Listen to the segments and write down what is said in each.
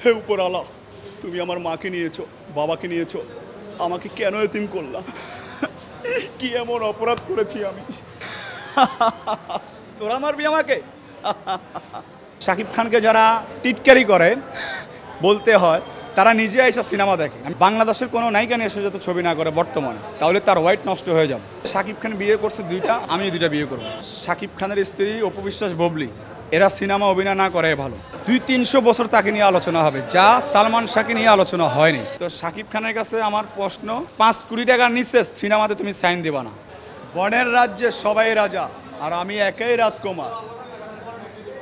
হে উপরওয়ালা, তুমি আমার মাকে নিয়েছো, বাবাকে নিয়েছো, আমাকে কেন এতিম করলা? কি এমন অপরাধ করেছি আমি? তোরা মারবি আমাকে? শাকিব খানকে যারা টিটকারি করে বলতে হয়, তারা নিজে এসে সিনেমা দেখে। বাংলাদেশের কোনো নায়িকা নিয়ে এসে যত ছবি না করে বর্তমানে, তাহলে তার হোয়াইট নষ্ট হয়ে যাবে। শাকিব খান বিয়ে করছে দুইটা, আমি দুইটা বিয়ে করবো। শাকিব খানের স্ত্রী অপু বিশ্বাস, বুবলি, এরা সিনেমা অভিনয় না করে ভালো। 200-300 বছর তাকে নিয়ে আলোচনা হবে, যা সালমান শাহকে নিয়ে আলোচনা হয়নি। তো শাকিব খানের কাছে আমার প্রশ্ন, 5 কোটি টাকার নিচে সিনেমাতে তুমি সাইন দেবা না। বনের রাজ্যে সবাই রাজা, আর আমি একাই রাজকুমার।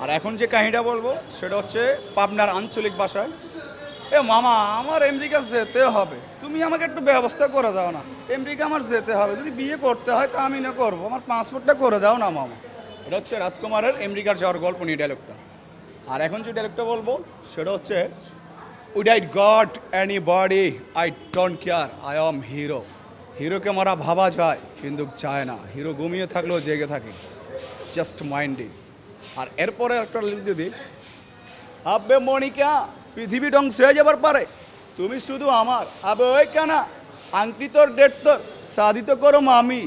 আর এখন যে কাহিনীটা বলবো সেটা হচ্ছে পাবনার আঞ্চলিক ভাষায়। এ মামা, আমার আমেরিকা যেতে হবে, তুমি আমাকে একটু ব্যবস্থা করে দাও না। আমেরিকা আমার যেতে হবে, যদি বিয়ে করতে হয় তা আমি না করবো, আমার পাসপোর্টটা করে দাও না মামা। এটা হচ্ছে রাজকুমারের আমেরিকার যাওয়ার গল্প নিয়ে ডায়লগটা। আর এখন যে ডায়লগটা বলবো সেটা হচ্ছে, would I got any body, I don't care, I am hero. হিরোকে মারা ভাবা যায় কিন্তু চায় না, হিরো ঘুমিয়ে থাকলেও জেগে থাকে, জাস্ট মাইন্ডে। আর এরপরে একটা যদি, আবে মনিকা, পৃথিবী ধ্বংস হয়ে যাবার পারে, তুমি শুধু আমার। আবে ওই কানা, আংটি তোর, ডেট তোর, সাদিত করো মামি।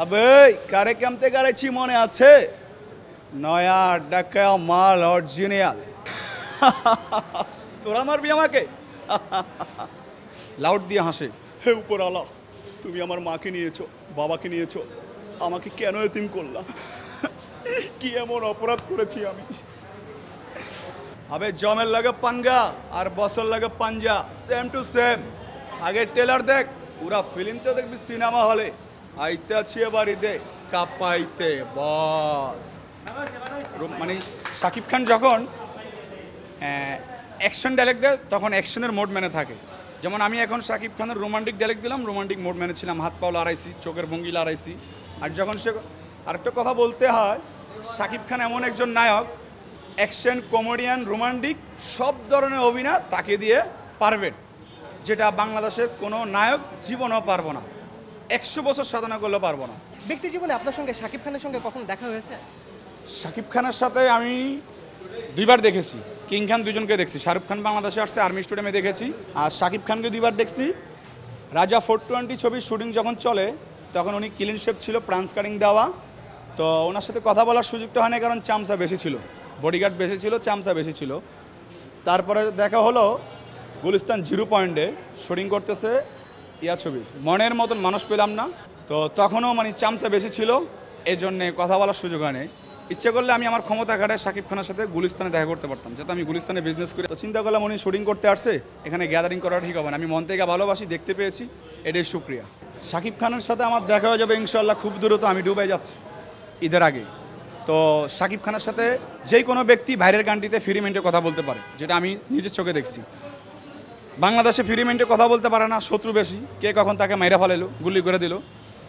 আবে কারে কেমতে গাড়েছি মনে আছে? নয়া ডাকা মাল অরিজিনাল। তোরা মারবি আমাকে? লাউড দিয়ে হাসে। হে উপরওয়ালা, তুমি আমার মাকে নিয়েছো, বাবাকে নিয়েছো, আমাকে কেন এতিম করলা? কি এমন অপরাধ করেছি আমি? আবে জমের লাগে পাঙ্গা আর বছর লাগে পাঞ্জা, সেম টু সেম। আগে ট্রেলার দেখ, পুরা ফিল্ম তো দেখবি সিনেমা হলে। আইতে আছি বাড়িতে কাপাইতে বস। মানে শাকিব খান যখন অ্যাকশন ডায়লগ দেয় তখন অ্যাকশনের মোড মেনে থাকে। যেমন আমি এখন শাকিব খানের রোমান্টিক ডায়লগ দিলাম, রোমান্টিক মোড মেনে ছিলাম, হাত পাও লড়াইছি, চোখের ভঙ্গি লড়াইছি। আর যখন সে আরেকটা কথা বলতে হয়, শাকিব খান এমন একজন নায়ক, অ্যাকশন, কমেডিয়ান, রোমান্টিক সব ধরনের অভিনয় তাকে দিয়ে পারবেন, যেটা বাংলাদেশের কোনো নায়ক জীবনও পারবো না, 100 বছর সাধনা করলেও পারবো না। ব্যক্তি জীবনে আপনার সঙ্গে শাকিব খানের সঙ্গে কখনো দেখা হয়েছে? শাকিব খানের সাথে আমি 2বার দেখেছি। কিং খান 2জনকে দেখছি। শাহরুখ খান বাংলাদেশে আসছে, আর্মি স্টেডিয়ামে দেখেছি। আর শাকিব খানকে 2বার দেখছি। রাজা 420 ছবির শুটিং যখন চলে তখন উনি ক্লিন শেপ ছিল, প্রান্স কাটিং দেওয়া। তো ওনার সাথে কথা বলার সুযোগটা হয় না, কারণ চামচা বেশি ছিল, বডিগার্ড বেশি ছিল, চামচা বেশি ছিল। তারপরে দেখা হলো গুলিস্তান 0 পয়েন্টে শুটিং করতেছে ছবি, মনের মতন মানুষ পেলাম না। তো তখনও মানে চামচা বেশি ছিল, এই জন্যে কথা বলার সুযোগ হয় নাই। ইচ্ছে করলে আমি আমার ক্ষমতা খাটায় শাকিব খানের সাথে গুলিস্তানে দেখা করতে পারতাম, যাতে আমি গুলিস্তানে বিজনেস করি। তো চিন্তা করলাম উনি শুটিং করতে আসছে, এখানে গ্যাদারিং করা ঠিক হবে না। আমি মন থেকে ভালোবাসি, দেখতে পেয়েছি, এটাই শুক্রিয়া। শাকিব খানের সাথে আমার দেখা হয়ে যাবে ইনশাল্লাহ খুব দ্রুত। আমি দুবাই যাচ্ছি ঈদের আগে। তো শাকিব খানের সাথে যে কোনো ব্যক্তি বাইরের কান্ট্রিতে ফ্রি মাইন্ডে কথা বলতে পারে, যেটা আমি নিজের চোখে দেখছি। বাংলাদেশে ফ্রি মাইন্ডে কথা বলতে পারে না, শত্রু বেশি, কে কখন তাকে মাইরা ফেলাইলো, গুলি করে দিল।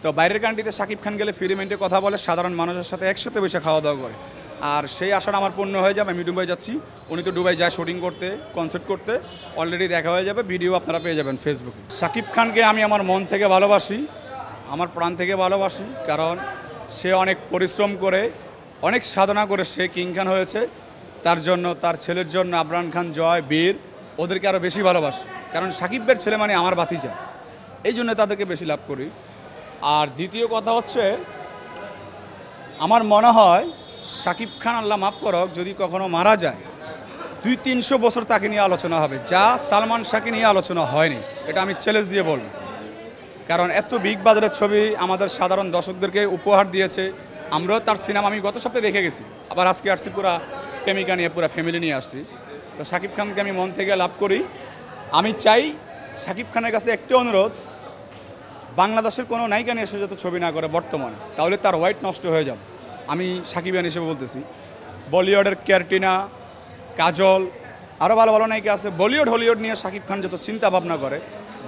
তো বাইরের কান্ট্রিতে শাকিব খান গেলে ফ্রি মাইন্ডে কথা বলে, সাধারণ মানুষের সাথে একসাথে বসে খাওয়া দাওয়া করে। আর সেই আশাটা আমার পূর্ণ হয়ে যাবে। আমি দুবাই যাচ্ছি, উনি তো দুবাই যায় শুটিং করতে, কনসার্ট করতে, অলরেডি দেখা হয়ে যাবে, ভিডিও আপনারা পেয়ে যাবেন ফেসবুকে। শাকিব খানকে আমি আমার মন থেকে ভালোবাসি, আমার প্রাণ থেকে ভালোবাসি, কারণ সে অনেক পরিশ্রম করে, অনেক সাধনা করে সে কিং খান হয়েছে। তার জন্য, তার ছেলের জন্য আবরান খান, জয়, বীর, ওদেরকে আরও বেশি ভালোবাসি, কারণ শাকিবের ছেলে মানে আমার ভাতিজা, এই জন্য তাদেরকে বেশি লাভ করি। আর দ্বিতীয় কথা হচ্ছে, আমার মনে হয় শাকিব খান, আল্লাহ মাফ করক, যদি কখনো মারা যায় 200-300 বছর তাকে নিয়ে আলোচনা হবে, যা সালমান শাহকে নিয়ে আলোচনা হয়নি। এটা আমি চ্যালেঞ্জ দিয়ে বলব, কারণ এত বিগ বাজারের ছবি আমাদের সাধারণ দর্শকদেরকে উপহার দিয়েছে। আমরাও তার সিনেমা আমি গত সপ্তাহে দেখে গেছি, আবার আজকে আসছি পুরা প্রেমিকা নিয়ে, পুরা ফ্যামিলি নিয়ে আসছি। তো শাকিব খানকে আমি মন থেকে লাভ করি। আমি চাই শাকিব খানের কাছে একটি অনুরোধ, বাংলাদেশের কোনো নায়িকা নিয়ে এসে যত ছবি না করে বর্তমানে, তাহলে তার হোয়াইট নষ্ট হয়ে যাবে। আমি সাকিবিয়ান হিসেবে বলতেছি। বলিউডের ক্যাটরিনা, কাজল, আরও ভালো ভালো নায়িকা আছে। বলিউড হলিউড নিয়ে শাকিব খান যত চিন্তা ভাবনা করে,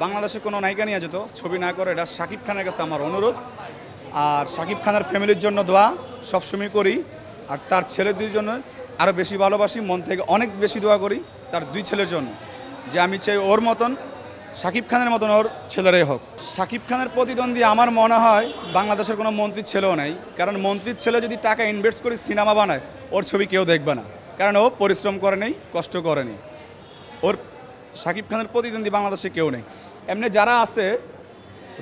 বাংলাদেশে কোনো নায়িকা নিয়ে যত ছবি না করে, এটা শাকিব খানের কাছে আমার অনুরোধ। আর শাকিব খানের ফ্যামিলির জন্য দোয়া সবসময় করি, আর তার ছেলে 2 জন্য আরও বেশি ভালোবাসি, মন থেকে অনেক বেশি দোয়া করি তার 2 ছেলের জন্য, যে আমি চাই ওর মতন, শাকিব খানের মতন ওর ছেলেরাই হোক। শাকিব খানের প্রতিদ্বন্দ্বী আমার মনে হয় বাংলাদেশের কোনো মন্ত্রীর ছেলেও নাই, কারণ মন্ত্রীর ছেলে যদি টাকা ইনভেস্ট করে সিনেমা বানায়, ওর ছবি কেউ দেখবে না, কারণ ও পরিশ্রম করে নেই, কষ্ট করে নেই। ওর শাকিব খানের প্রতিদ্বন্দ্বী বাংলাদেশে কেউ নেই। এমনি যারা আছে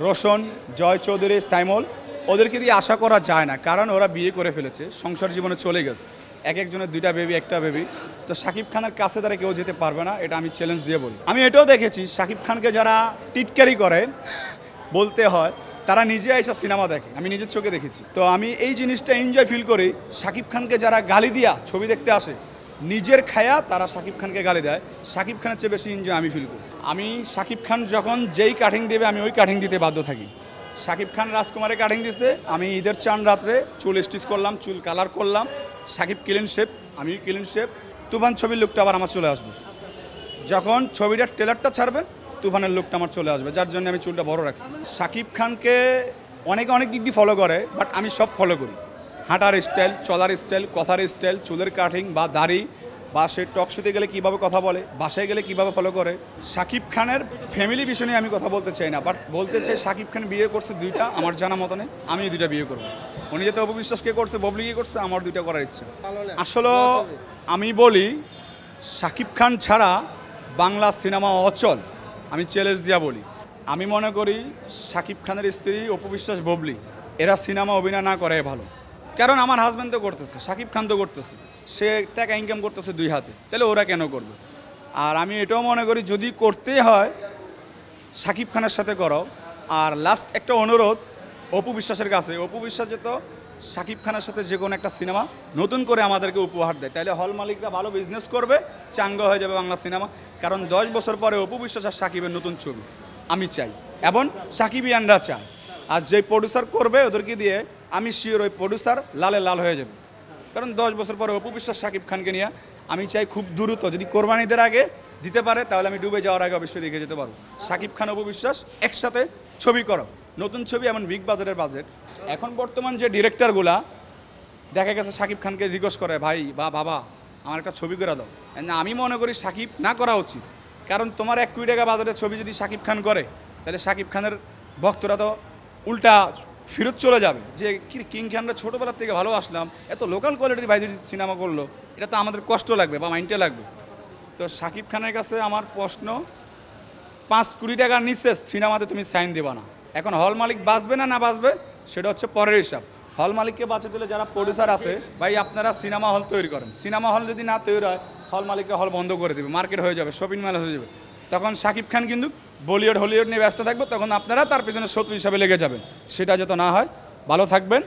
রোশন, জয় চৌধুরী, সাইমল, ওদেরকে দিয়ে আশা করা যায় না, কারণ ওরা বিয়ে করে ফেলেছে, সংসার জীবনে চলে গেছে, এক একজনের 2টা বেবি, 1টা বেবি। তো শাকিব খানের কাছে তারা কেউ যেতে পারবে না, এটা আমি চ্যালেঞ্জ দিয়ে বলি। আমি এটাও দেখেছি শাকিব খানকে যারা টিটকারি করে বলতে হয়, তারা নিজে এসে সিনেমা দেখে, আমি নিজের চোখে দেখেছি। তো আমি এই জিনিসটা এনজয় ফিল করি। শাকিব খানকে যারা গালি দিয়া ছবি দেখতে আসে, নিজের খায়া তারা শাকিব খানকে গালি দেয়, শাকিব খানের চেয়ে বেশি এনজয় আমি ফিল করি। আমি শাকিব খান যখন যেই কাটিং দেবে আমি ওই কাটিং দিতে বাধ্য থাকি। শাকিব খান রাজকুমারে কাটিং দিছে, আমি ঈদের চান রাত্রে চুল স্টিচ করলাম, চুল কালার করলাম, শাকিব ক্লিন শেপ, আমি ক্লিন শেপ। তুফান ছবির লুকটা আবার আমার চলে আসবে, যখন ছবিটার ট্রেলারটা ছাড়বে তুফানের লুকটা আমার চলে আসবে, যার জন্য আমি চুলটা বড় রাখছি। শাকিব খানকে অনেকে অনেক দিক দিয়ে ফলো করে, বাট আমি সব ফলো করি। হাঁটার স্টাইল, চলার স্টাইল, কথার স্টাইল, চুলের কাটিং বা দাড়ি, বা সে টক শোতে গেলে কীভাবে কথা বলে, বাসায় গেলে কীভাবে ফলো করে। শাকিব খানের ফ্যামিলি বিষয় নিয়ে আমি কথা বলতে চাই না, বাট বলতে চাই শাকিব খান বিয়ে করছে 2টা, আমার জানা মতনে আমি 2টা বিয়ে করবো। উনি যেতে অপবিশ্বাসকে করছে, ববলি কি করছে, আমার 2টা করার ইচ্ছা। আসলে আমি বলি শাকিব খান ছাড়া বাংলা সিনেমা অচল, আমি চ্যালেঞ্জ দিয়া বলি। আমি মনে করি শাকিব খানের স্ত্রী অপবিশ্বাস, ববলি, এরা সিনেমা অভিনয় না করে ভালো, কারণ আমার হাজব্যান্ড তো করতেছে, শাকিব খান তো করতেছে, সে টাকা ইনকাম করতেছে 2 হাতে, তাহলে ওরা কেন করবে? আর আমি এটাও মনে করি যদি করতে হয় শাকিব খানের সাথে করো। আর লাস্ট একটা অনুরোধ অপু বিশ্বাসের কাছে, অপু বিশ্বাস যেত শাকিব খানের সাথে যে কোনো একটা সিনেমা নতুন করে আমাদেরকে উপহার দেয়, তাহলে হল মালিকরা ভালো বিজনেস করবে, চাঙ্গা হয়ে যাবে বাংলা সিনেমা। কারণ 10 বছর পরে অপু বিশ্বাস আর শাকিবের নতুন ছবি আমি চাই, এবং শাকিবিয়ানরা চায়। আর যে প্রডিউসার করবে ওদেরকে দিয়ে আমি শিওর ওই প্রডিউসার লালে লাল হয়ে যাবে, কারণ 10 বছর পরে অপু বিশ্বাস শাকিব খানকে নিয়ে আমি চাই খুব দ্রুত যদি কোরবানিদের আগে দিতে পারে, তাহলে আমি ডুবে যাওয়ার আগে অবশ্যই দেখে যেতে পারবো। শাকিব খান, অপু বিশ্বাস একসাথে ছবি করো, নতুন ছবি, এমন বিগ বাজেটের বাজেট। এখন বর্তমান যে ডিরেক্টরগুলা দেখা গেছে শাকিব খানকে রিকোয়েস্ট করে, ভাই বা বাবা আমার একটা ছবি করে দাও, না আমি মনে করি শাকিব না করা উচিত। কারণ তোমার 1 কোটি টাকা বাজেটের ছবি যদি শাকিব খান করে, তাহলে শাকিব খানের ভক্তরা তো উল্টা ফেরত চলে যাবে যে কিং খানরা ছোটোবেলার থেকে ভালোবাসলাম, এত লোকাল কোয়ালিটির ভাই যদি সিনেমা করলো, এটা তো আমাদের কষ্ট লাগবে বা মাইন্ডে লাগবে। তো শাকিব খানের কাছে আমার প্রশ্ন, 5 কোটি টাকার নিচে সিনেমাতে তুমি সাইন দেবা না। এখন হল মালিক বাঁচবে না বাঁচবে সেটা হচ্ছে পরের হিসাব। হল মালিককে বাঁচাতে হলে যারা প্রডিউসার আছে, ভাই আপনারা সিনেমা হল তৈরি করেন, সিনেমা হল যদি না তৈরি হয় হল মালিকরা হল বন্ধ করে দেবে, মার্কেট হয়ে যাবে, শপিং মল হয়ে যাবে। তখন শাকিব খান কিন্তু বলিউড হলিউড নিয়ে ব্যস্ত থাকবে, তখন আপনারা তার পেছনে শত্রু হিসাবে লেগে যাবেন, সেটা যাতে না হয়। ভালো থাকবেন।